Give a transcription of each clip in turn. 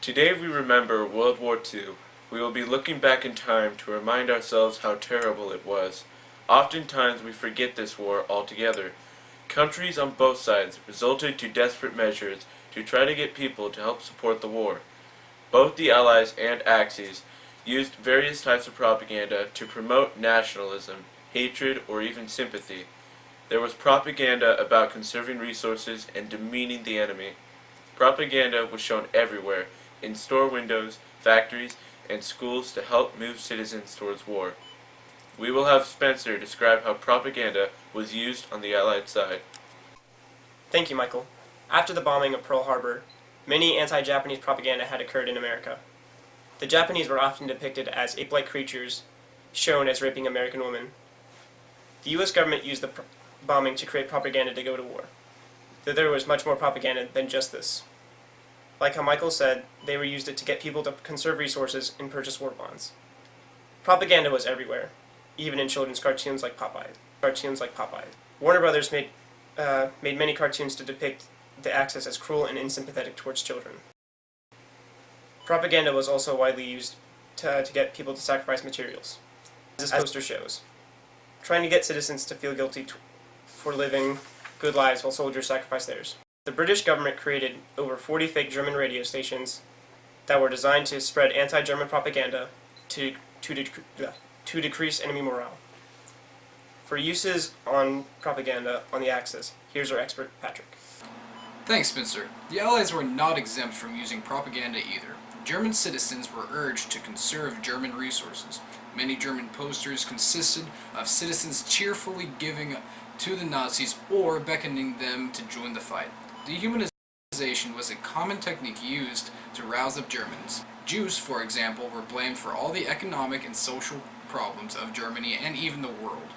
Today we remember World War II. We will be looking back in time to remind ourselves how terrible it was. Oftentimes we forget this war altogether. Countries on both sides resorted to desperate measures to try to get people to help support the war. Both the Allies and Axis used various types of propaganda to promote nationalism, hatred, or even sympathy. There was propaganda about conserving resources and demeaning the enemy. Propaganda was shown everywhere, in store windows, factories, and schools to help move citizens towards war. We will have Spencer describe how propaganda was used on the Allied side. Thank you, Michael. After the bombing of Pearl Harbor, many anti-Japanese propaganda had occurred in America. The Japanese were often depicted as ape-like creatures, shown as raping American women. The U.S. government used the bombing to create propaganda to go to war, though there was much more propaganda than just this. Like how Michael said, they used it to get people to conserve resources and purchase war bonds. Propaganda was everywhere, even in children's cartoons like Popeye. Warner Brothers made many cartoons to depict the Axis as cruel and unsympathetic towards children. Propaganda was also widely used to get people to sacrifice materials, as this poster shows, trying to get citizens to feel guilty for living good lives while soldiers sacrifice theirs. The British government created over 40 fake German radio stations that were designed to spread anti-German propaganda to decrease enemy morale. For uses on propaganda on the Axis, here's our expert, Patrick. Thanks, Spencer. The Allies were not exempt from using propaganda either. German citizens were urged to conserve German resources. Many German posters consisted of citizens cheerfully giving to the Nazis or beckoning them to join the fight. Dehumanization was a common technique used to rouse up Germans. Jews, for example, were blamed for all the economic and social problems of Germany and even the world.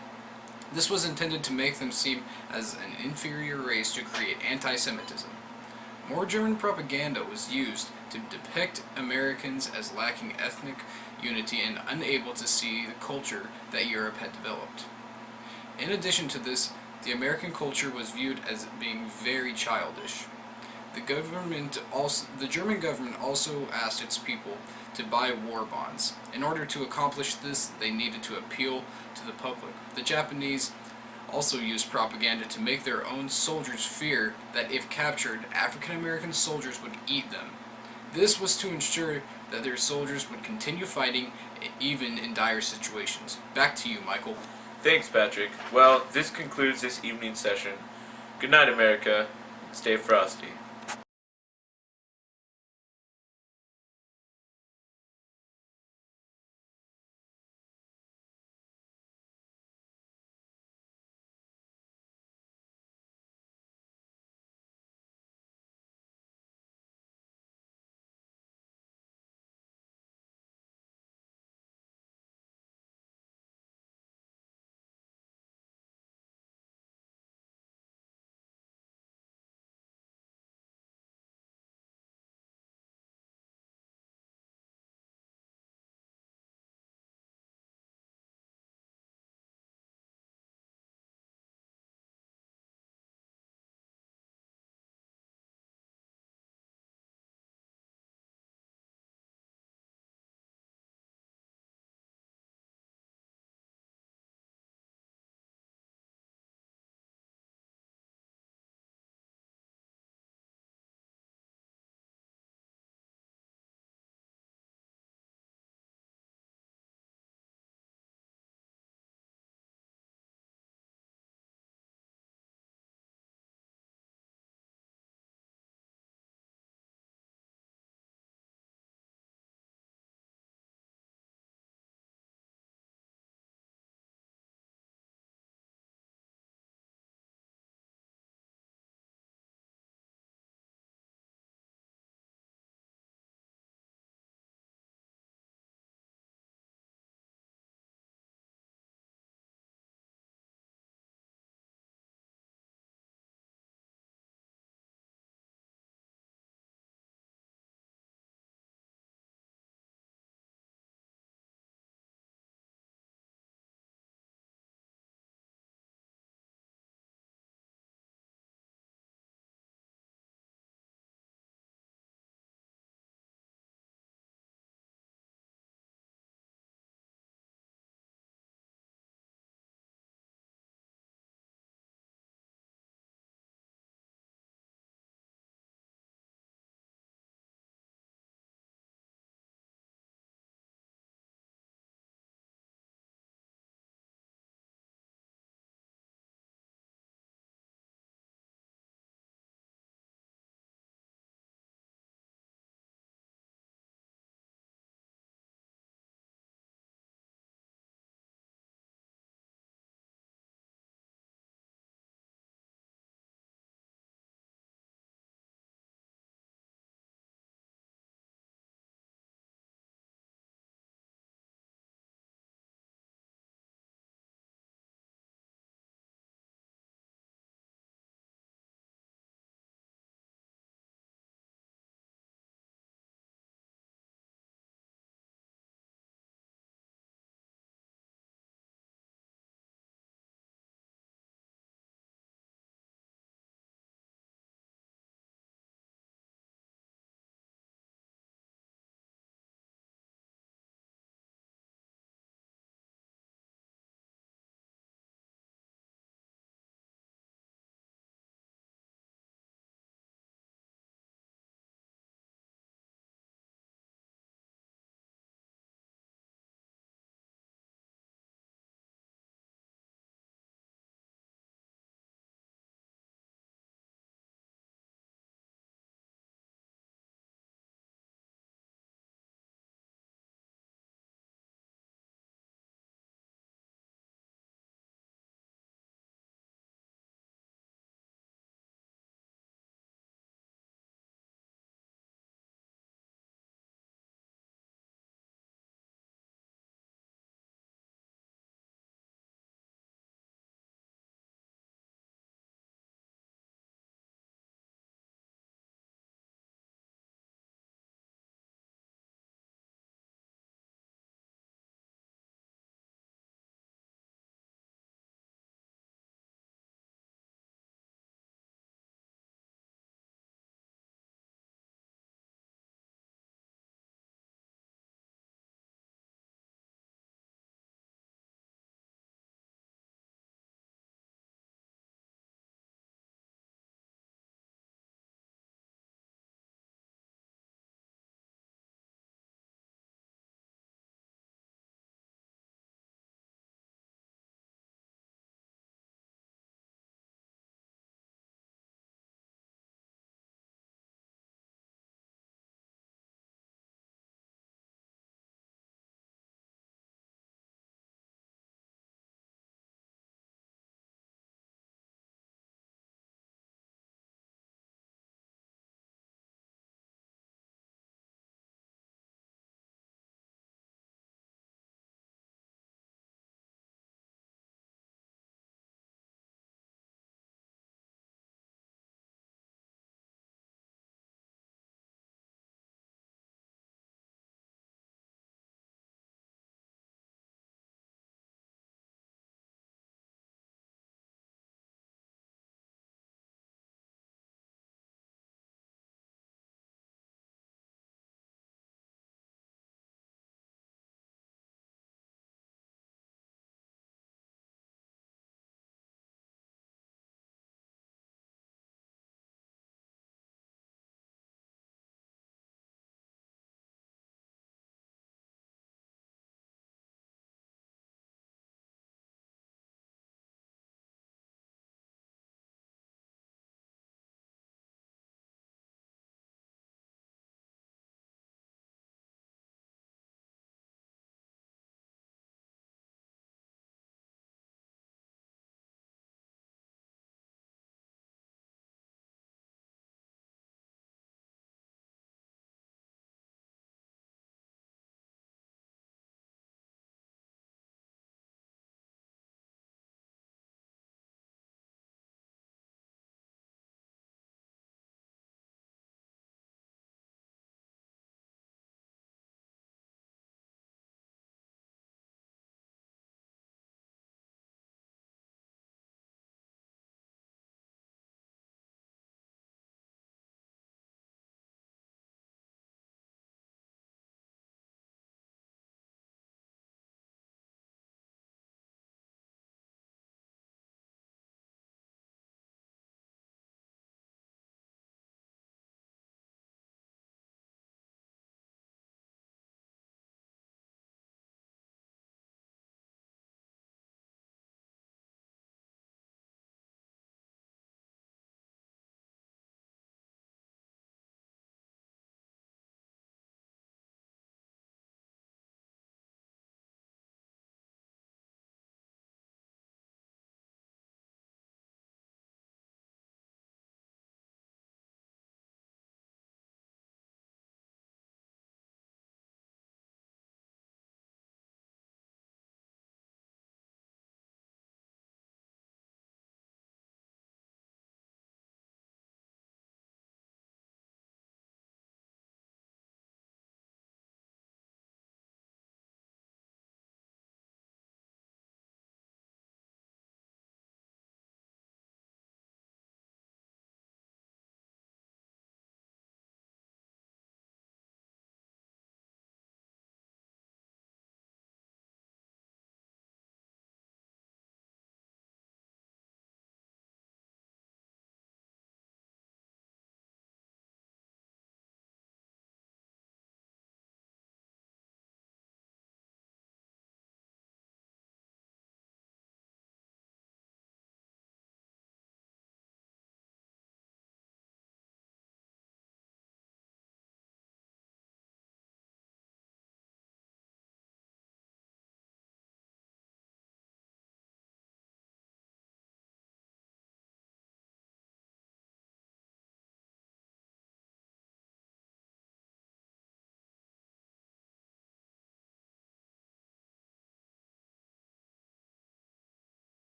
This was intended to make them seem as an inferior race to create anti-Semitism. More German propaganda was used to depict Americans as lacking ethnic unity and unable to see the culture that Europe had developed. In addition to this, the American culture was viewed as being very childish. The German government also asked its people to buy war bonds. In order to accomplish this, they needed to appeal to the public. The Japanese also used propaganda to make their own soldiers fear that if captured, African American soldiers would eat them. This was to ensure that their soldiers would continue fighting even in dire situations. Back to you, Michael. Thanks, Patrick. Well, this concludes this evening's session. Good night, America. Stay frosty.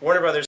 Warner Brothers